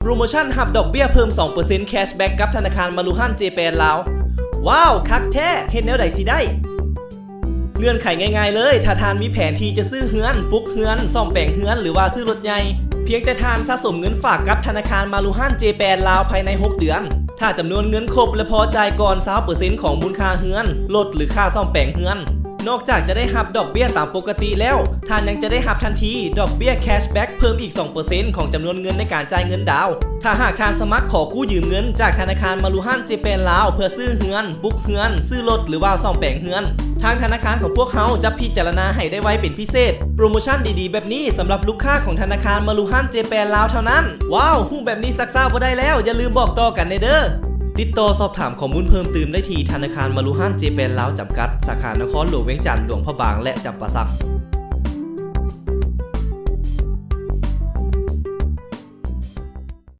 โปรโมชั่นหับดอกเบี้ยเพิ่ม 2% แคชแบ็กกับธนาคารมารุฮั่นเจแปนลาวว้าวคักแท้เห็นแนวใดสิได้เงื่อนไขง่ายๆเลยถ้าทานมีแผนที่จะซื้อเฮือนปลุกเฮือนซ่อมแปลงเฮือนหรือว่าซื้อรถใหญ่เพียงแต่ทานสะสมเงินฝากกับธนาคารมารุฮั่นเจแปนลาวภายใน6เดือนถ้าจำนวนเงินครบและพอจ่ายก่อน 20% ของมูลค่าเฮือนรถหรือค่าซ่อมแปลงเฮือนนอกจากจะได้หับดอกเบี้ยตามปกติแล้วท่านยังจะได้หับทันทีดอกเบี้ยแคชแบ็กเพิ่มอีก 2% ของจำนวนเงินในการจ่ายเงินดาวถ้าหากท่านสมัครขอกู้ยืมเงินจากธนาคารมารุฮั่นเจแปนลาวเพื่อซื้อเฮือนปลุกเฮือนซื้อรถหรือว่าซ่อมแปลงเฮือนทางธนาคารของพวกเขาจะพิจารณาให้ได้ไวเป็นพิเศษโปรโมชั่นดีๆแบบนี้สำหรับลูกค้าของธนาคารมารุฮั่นเจแปนลาวเท่านั้นว้าวฮู้แบบนี้ซักซ่าบ่ได้แล้วอย่าลืมบอกต่อกันเด้อติดต่อสอบถามข้อมูลเพิ่มเติมได้ที่ธนาคารมารุฮั่นเจแปนลาวจำกัดสาขานครหลวงเวียงจันทร์หลวงพระบางและจำปาสัก